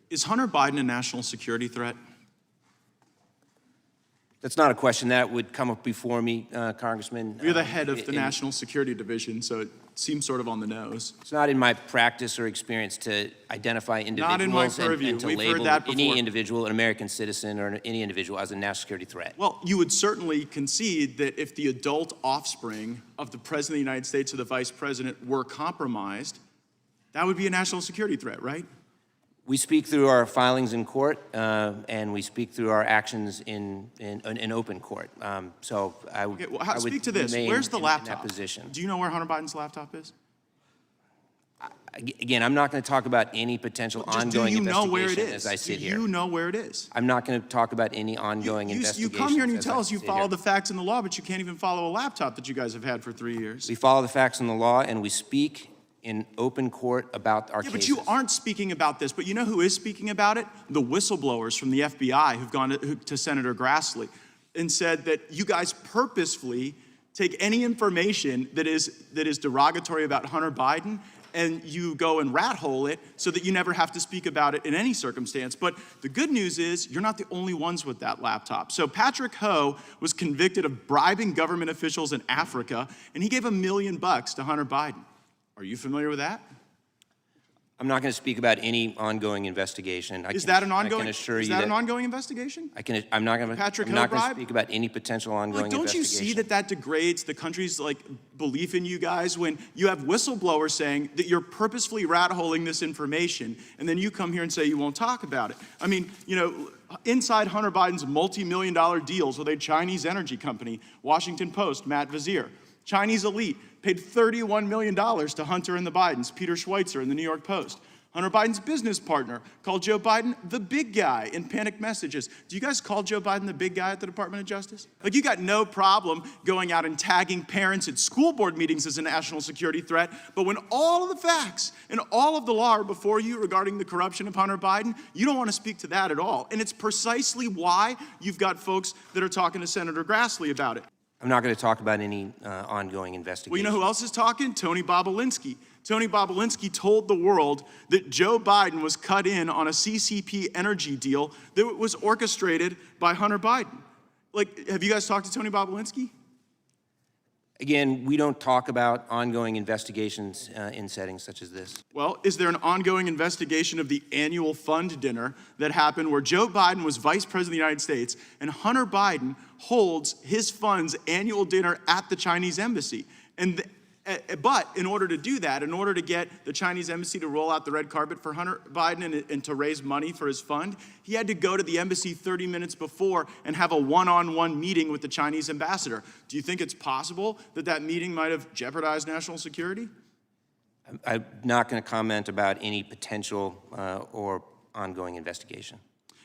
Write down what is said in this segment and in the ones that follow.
Is Hunter Biden a national security threat? That's not a question that would come up before me, Congressman. You're the head of the National Security Division, so it seems sort of on the nose. It's not in my practice or experience to identify individuals not in my purview. and to We've label heard that before. any individual, an American citizen, or any individual as a national security threat. Well, you would certainly concede that if the adult offspring of the President of the United States or the Vice President were compromised, that would be a national security threat, right? We speak through our filings in court, and we speak through our actions in open court. So I would speak to this. remain Where's the laptop? in that position. Do you know where Hunter Biden's laptop is? Again, I'm not going to talk about any potential ongoing investigation as I sit here. Do you know where it is? I'm not going to talk about any ongoing investigation. You come here and you tell us you follow the facts and the law, but you can't even follow a laptop that you guys have had for 3 years. We follow the facts and the law, and we speak in open court about our cases. But you aren't speaking about this. But you know who is speaking about it? The whistleblowers from the FBI who've gone to Senator Grassley and said that you guys purposefully take any information that is derogatory about Hunter Biden and you go and rat hole it so that you never have to speak about it in any circumstance. But the good news is you're not the only ones with that laptop. So Patrick Ho was convicted of bribing government officials in Africa, and he gave $1 million to Hunter Biden. Are you familiar with that? I'm not going to speak about any ongoing investigation. Is that an ongoing? I can assure is you that an ongoing investigation? I'm not going to speak about any potential ongoing investigation. Don't you see that degrades the country's belief in you guys when you have whistleblowers saying that you're purposefully rat-holing this information, and then you come here and say you won't talk about it? I mean, you know, inside Hunter Biden's multi-million-dollar deals with a Chinese energy company, Washington Post, Matt Vizier, Chinese elite paid $31 million to Hunter and the Bidens, Peter Schweitzer in the New York Post. Hunter Biden's business partner called Joe Biden the big guy in panicked messages. Do you guys call Joe Biden the big guy at the Department of Justice? Like, you got no problem going out and tagging parents at school board meetings as a national security threat, but when all of the facts and all of the law are before you regarding the corruption of Hunter Biden, you don't want to speak to that at all. And it's precisely why you've got folks that are talking to Senator Grassley about it. I'm not going to talk about any ongoing investigation. Well, you know who else is talking? Tony Bobolinsky. Tony Bobolinsky told the world that Joe Biden was cut in on a CCP energy deal that was orchestrated by Hunter Biden. Like, have you guys talked to Tony Bobolinsky? Again, we don't talk about ongoing investigations in settings such as this. Well, is there an ongoing investigation of the annual fund dinner that happened where Joe Biden was Vice President of the United States and Hunter Biden holds his fund's annual dinner at the Chinese embassy? But in order to do that, in order to get the Chinese embassy to roll out the red carpet for Hunter Biden and to raise money for his fund, he had to go to the embassy 30 minutes before and have a one-on-one meeting with the Chinese ambassador. Do you think it's possible that that meeting might have jeopardized national security? I'm not going to comment about any potential or ongoing investigation.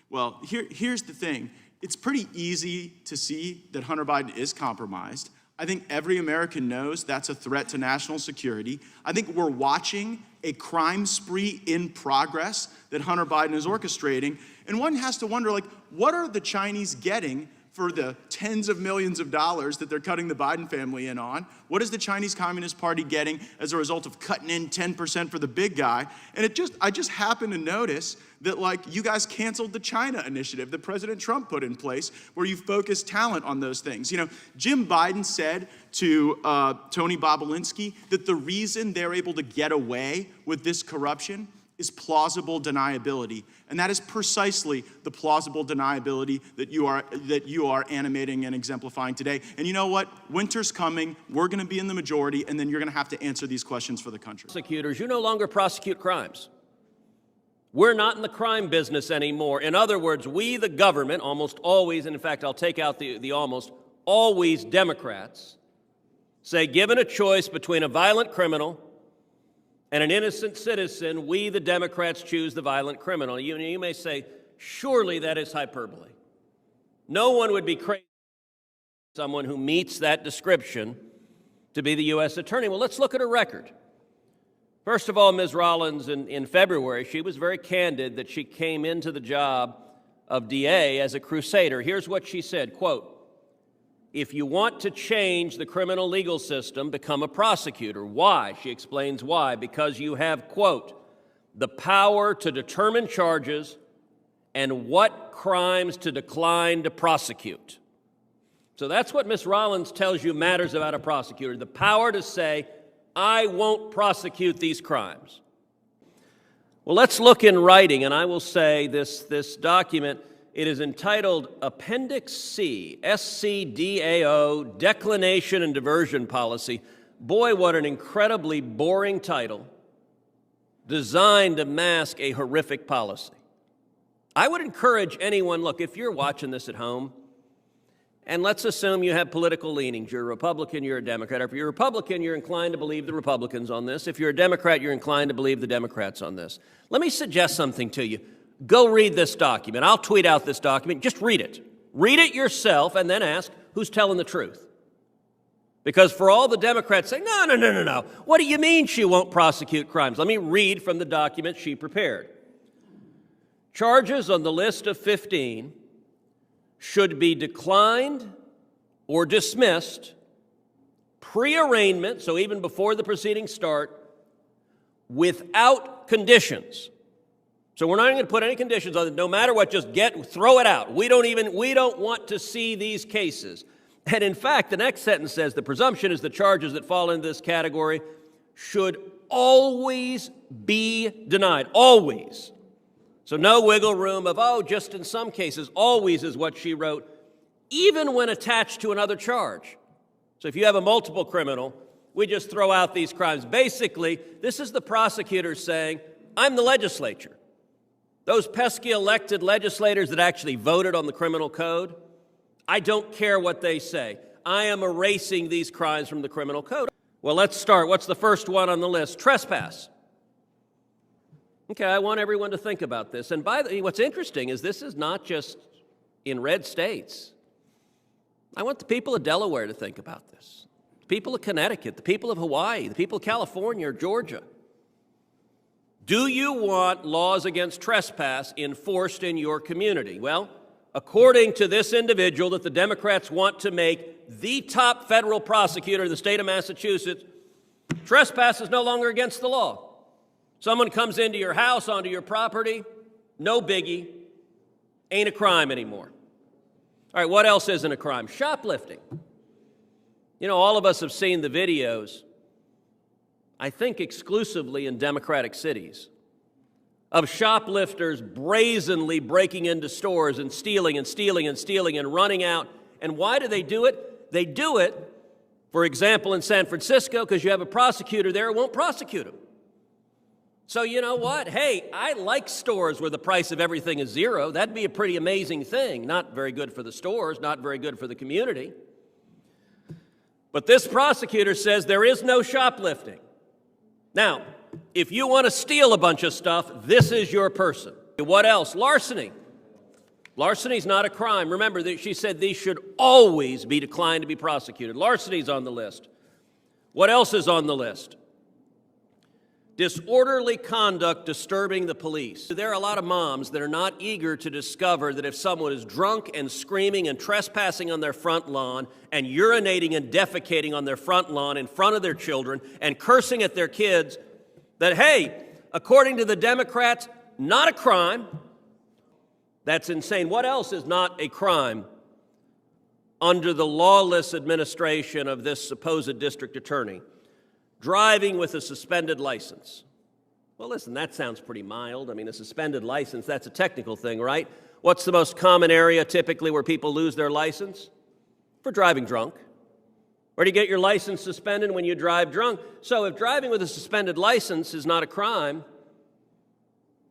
Well, here's the thing. It's pretty easy to see that Hunter Biden is compromised. I think every American knows that's a threat to national security. I think we're watching a crime spree in progress that Hunter Biden is orchestrating. And one has to wonder, what are the Chinese getting for the tens of millions of dollars that they're cutting the Biden family in on? What is the Chinese Communist Party getting as a result of cutting in 10% for the big guy? And I just happened to notice that you guys canceled the China initiative that President Trump put in place where you focus talent on those things. You know, Jim Biden said to Tony Bobolinsky that the reason they're able to get away with this corruption is plausible deniability. And that is precisely the plausible deniability that you are animating and exemplifying today. And you know what? Winter's coming. We're going to be in the majority, and then you're going to have to answer these questions for the country. Prosecutors, you no longer prosecute crimes. We're not in the crime business anymore. In other words, we, the government, almost always, and in fact, I'll take out the almost always Democrats, say, given a choice between a violent criminal and an innocent citizen, we, the Democrats, choose the violent criminal. You may say, surely that is hyperbole. No one would be crazy for someone who meets that description to be the U.S. attorney. Well, let's look at her record. First of all, Ms. Rollins, in February, she was very candid that she came into the job of DA as a crusader. Here's what she said, quote, "If you want to change the criminal legal system, become a prosecutor." Why? She explains why. Because you have, quote, the power to determine charges and what crimes to decline to prosecute. So that's what Ms. Rollins tells you matters about a prosecutor, the power to say, I won't prosecute these crimes. Well, let's look in writing, and I will say this document, it is entitled Appendix C, SCDAO, Declination and Diversion Policy. Boy, what an incredibly boring title, designed to mask a horrific policy. I would encourage anyone, look, if you're watching this at home, and let's assume you have political leanings. You're a Republican, you're a Democrat. If you're a Republican, you're inclined to believe the Republicans on this. If you're a Democrat, you're inclined to believe the Democrats on this. Let me suggest something to you. Go read this document. I'll tweet out this document. Just read it. Read it yourself and then ask who's telling the truth. Because for all the Democrats saying, no, what do you mean she won't prosecute crimes? Let me read from the document she prepared. Charges on the list of 15 should be declined or dismissed pre-arraignment, so even before the proceedings start, without conditions. So we're not going to put any conditions on it. No matter what, just throw it out. We don't want to see these cases. And in fact, the next sentence says the presumption is the charges that fall into this category should always be denied. Always. So no wiggle room of, just in some cases. Always is what she wrote, even when attached to another charge. So if you have a multiple criminal, we just throw out these crimes. Basically, this is the prosecutor saying, I'm the legislature. Those pesky elected legislators that actually voted on the criminal code, I don't care what they say. I am erasing these crimes from the criminal code. Well, let's start. What's the first one on the list? Trespass. Okay, I want everyone to think about this. And by the way, what's interesting is this is not just in red states. I want the people of Delaware to think about this. The people of Connecticut, the people of Hawaii, the people of California or Georgia. Do you want laws against trespass enforced in your community? Well, according to this individual that the Democrats want to make the top federal prosecutor in the state of Massachusetts, trespass is no longer against the law. Someone comes into your house, onto your property, no biggie, ain't a crime anymore. All right, what else isn't a crime? Shoplifting. You know, all of us have seen the videos, I think exclusively in Democratic cities, of shoplifters brazenly breaking into stores and stealing and running out. And why do they do it? They do it, for example, in San Francisco, because you have a prosecutor there who won't prosecute them. So you know what? Hey, I like stores where the price of everything is zero. That'd be a pretty amazing thing. Not very good for the stores, not very good for the community. But this prosecutor says there is no shoplifting. Now, if you want to steal a bunch of stuff, this is your person. What else? Larceny. Larceny is not a crime. Remember, that she said these should always be declined to be prosecuted. Larceny is on the list. What else is on the list? Disorderly conduct disturbing the police. There are a lot of moms that are not eager to discover that if someone is drunk and screaming and trespassing on their front lawn and urinating and defecating on their front lawn in front of their children and cursing at their kids, that, hey, according to the Democrats, not a crime. That's insane. What else is not a crime under the lawless administration of this supposed district attorney? Driving with a suspended license. Well, listen, that sounds pretty mild. I mean, a suspended license, that's a technical thing, right? What's the most common area typically where people lose their license? For driving drunk. Or do you get your license suspended when you drive drunk? So if driving with a suspended license is not a crime,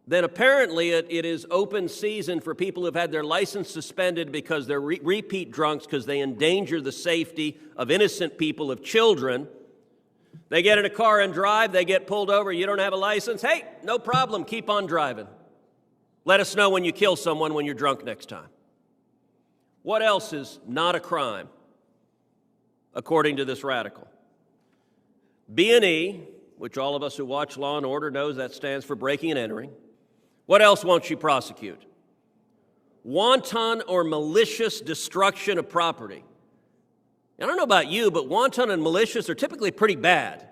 then apparently it is open season for people who've had their license suspended because they're repeat drunks because they endanger the safety of innocent people, of children. They get in a car and drive, they get pulled over, you don't have a license. Hey, no problem, keep on driving. Let us know when you kill someone when you're drunk next time. What else is not a crime, according to this radical? B&E, which all of us who watch Law and Order knows that stands for breaking and entering. What else won't she prosecute? Wanton or malicious destruction of property. I don't know about you, but wanton and malicious are typically pretty bad.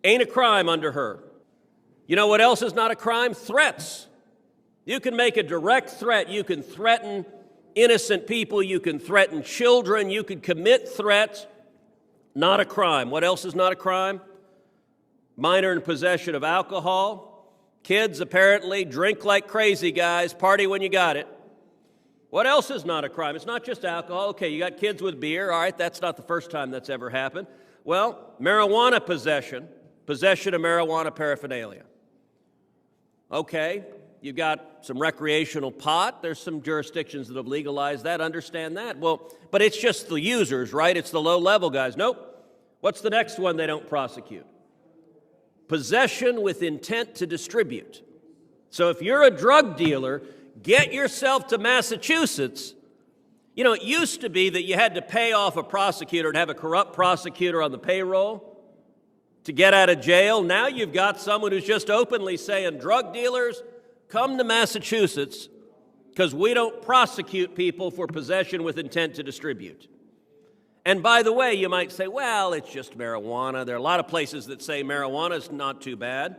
Ain't a crime under her. You know what else is not a crime? Threats. You can make a direct threat. You can threaten innocent people. You can threaten children. You can commit threats. Not a crime. What else is not a crime? Minor in possession of alcohol. Kids apparently drink like crazy guys, party when you got it. What else is not a crime? It's not just alcohol. Okay, you got kids with beer. All right, that's not the first time that's ever happened. Well, marijuana possession of marijuana paraphernalia. Okay, you've got some recreational pot. There's some jurisdictions that have legalized that, understand that. Well, but it's just the users, right? It's the low-level guys. Nope. What's the next one they don't prosecute? Possession with intent to distribute. So if you're a drug dealer, get yourself to Massachusetts. You know, it used to be that you had to pay off a prosecutor and have a corrupt prosecutor on the payroll to get out of jail. Now you've got someone who's just openly saying, drug dealers, come to Massachusetts because we don't prosecute people for possession with intent to distribute. And by the way, you might say, well, it's just marijuana. There are a lot of places that say marijuana is not too bad.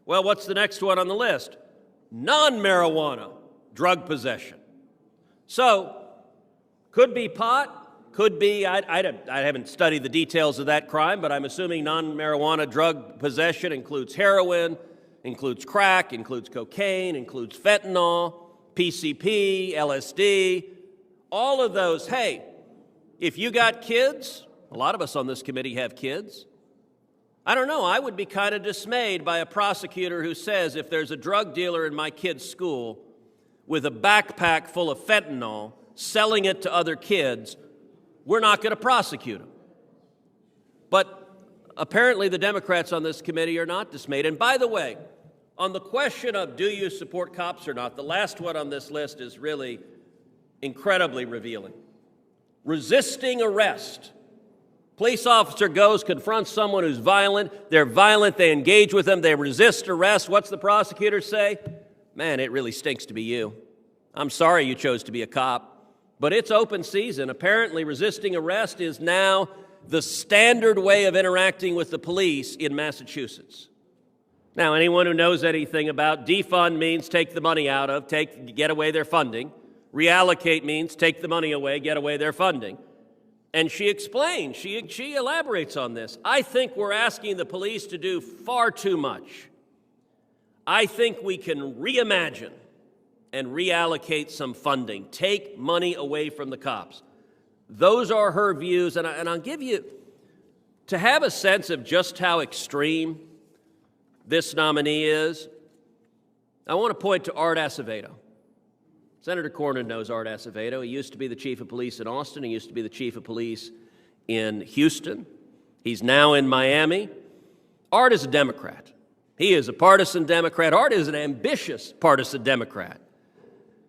Well, what's the next one on the list? Non-marijuana drug possession. So, could be pot. Could be, I haven't studied the details of that crime, but I'm assuming non-marijuana drug possession includes heroin, includes crack, includes cocaine, includes fentanyl, PCP, LSD, all of those. Hey, if you got kids, a lot of us on this committee have kids, I don't know, I would be kind of dismayed by a prosecutor who says if there's a drug dealer in my kid's school with a backpack full of fentanyl selling it to other kids, we're not going to prosecute him. But apparently the Democrats on this committee are not dismayed. And by the way, on the question of do you support cops or not, the last one on this list is really incredibly revealing. Resisting arrest. Police officer goes, confronts someone who's violent. They're violent. They engage with them. They resist arrest. What's the prosecutor say? Man, it really stinks to be you. I'm sorry you chose to be a cop. But it's open season. Apparently, resisting arrest is now the standard way of interacting with the police in Massachusetts. Now, anyone who knows anything about defund means take the money out of, get away their funding. Reallocate means take the money away, get away their funding. And she explains, she elaborates on this. I think we're asking the police to do far too much. I think we can reimagine and reallocate some funding, take money away from the cops. Those are her views, and I'll give you, to have a sense of just how extreme this nominee is, I want to point to Art Acevedo. Senator Cornyn knows Art Acevedo. He used to be the chief of police in Austin. He used to be the chief of police in Houston. He's now in Miami. Art is a Democrat. He is a partisan Democrat. Art is an ambitious partisan Democrat.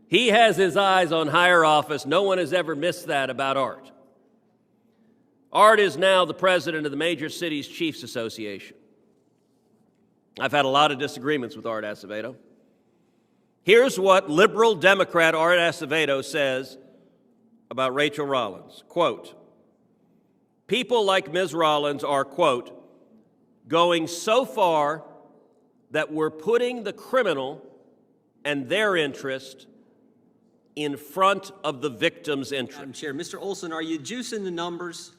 He has his eyes on higher office. No one has ever missed that about Art. Art is now the president of the Major Cities Chiefs Association. I've had a lot of disagreements with Art Acevedo. Here's what liberal Democrat Art Acevedo says about Rachel Rollins. Quote, people like Ms. Rollins are, quote, going so far that we're putting the criminal and their interest in front of the victim's interest. Madam Chair, Mr. Olsen, are you juicing the numbers?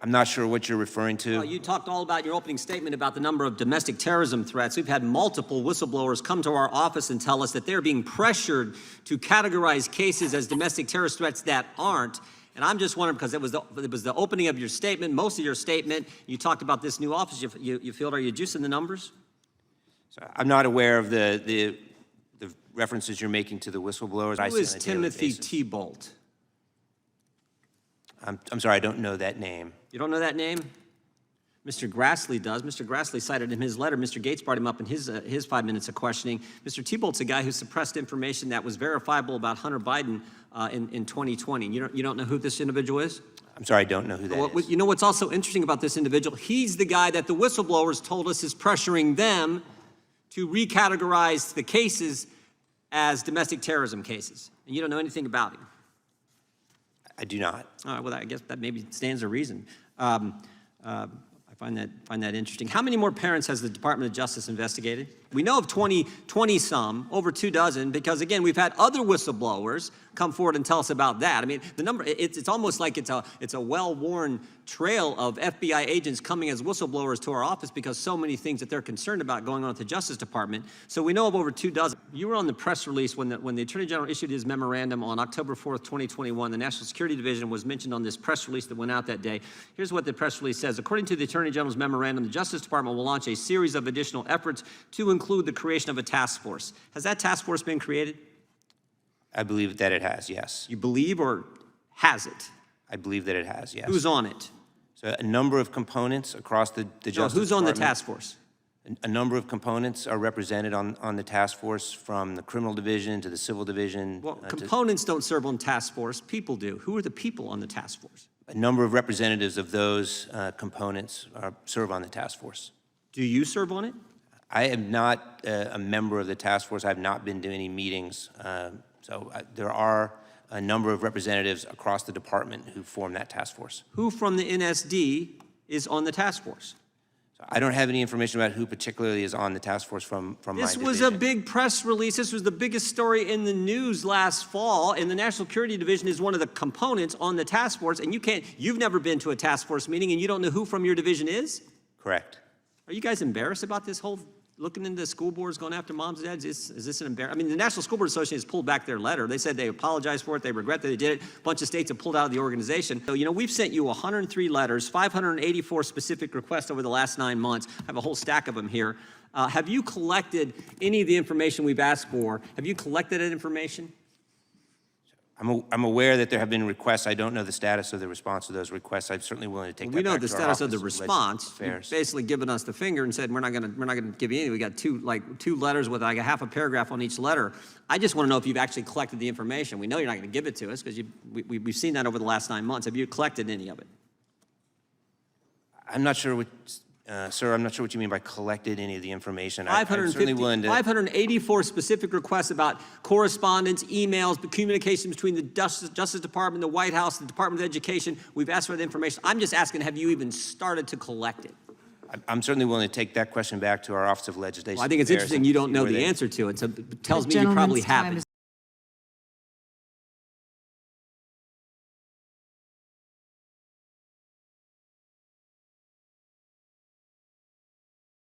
I'm not sure what you're referring to. You talked all about your opening statement about the number of domestic terrorism threats. We've had multiple whistleblowers come to our office and tell us that they're being pressured to categorize cases as domestic terrorist threats that aren't. And I'm just wondering, because it was the opening of your statement, most of your statement, you talked about this new office you filled. Are you juicing the numbers? So I'm not aware of the references you're making to the whistleblowers. Who is Timothy T-Bolt? I'm sorry, I don't know that name. You don't know that name? Mr. Grassley does. Mr. Grassley cited in his letter. Mr. Gaetz brought him up in his 5 minutes of questioning. Mr. T-Bolt's a guy who suppressed information that was verifiable about Hunter Biden in 2020. You don't know who this individual is? I'm sorry, I don't know who that is. You know what's also interesting about this individual? He's the guy that the whistleblowers told us is pressuring them to recategorize the cases as domestic terrorism cases. And you don't know anything about him. I do not. All right, well, I guess that maybe stands to reason. I find that interesting. How many more parents has the Department of Justice investigated? We know of 20 some, over 24, because again, we've had other whistleblowers come forward and tell us about that. I mean, the number, it's almost like it's a well-worn trail of FBI agents coming as whistleblowers to our office because so many things that they're concerned about going on at the Justice Department. So we know of over 24. You were on the press release when the Attorney General issued his memorandum on October 4th, 2021. The National Security Division was mentioned on this press release that went out that day. Here's what the press release says. According to the Attorney General's memorandum, the Justice Department will launch a series of additional efforts to include the creation of a task force. Has that task force been created? I believe that it has, yes. You believe, or has it? I believe that it has, yes. Who's on it? So a number of components across the Justice Who's on the Department. task force? A number of components are represented on the task force, from the criminal division to the civil division. Well, components don't serve on task force. People do. Who are the people on the task force? A number of representatives of those components serve on the task force. Do you serve on it? I am not a member of the task force. I have not been to any meetings. There are a number of representatives across the department who form that task force. Who from the NSD is on the task force? So I don't have any information about who particularly is on the task force from my This division. was a big press release. This was the biggest story in the news last fall, and the National Security Division is one of the components on the task force, and you've never been to a task force meeting, and you don't know who from your division is? Correct. Are you guys embarrassed about this whole looking into school boards going after moms and dads? Is this an embarrassment? I mean, the National School Board Association has pulled back their letter. They said they apologized for it. They regret that they did it. A bunch of states have pulled out of the organization. So, we've sent you 103 letters, 584 specific requests over the last 9 months. I have a whole stack of them here. Have you collected any of the information we've asked for? Have you collected that information? I'm aware that there have been requests. I don't know the status of the response to those requests. I'm certainly willing to take that We know back the to our status of the Office response. Legislative You've Affairs. basically given us the finger and said we're not gonna give you any. We got two letters with like a half a paragraph on each letter. I just want to know if you've actually collected the information. We know you're not going to give it to us because we've seen that over the last 9 months. Have you collected any of it? I'm not sure what, sir, I'm not sure what you mean by collected any of the information. I'm certainly willing to. 584 specific requests about correspondence, emails, communications between the Justice Department, the White House, the Department of Education. We've asked for that information. I'm just asking, have you even started to collect it? I'm certainly willing to take that question back to our Office of Legislation. Well, I think it's Affairs interesting and you don't see know where the they- answer to it, so it tells me you probably haven't.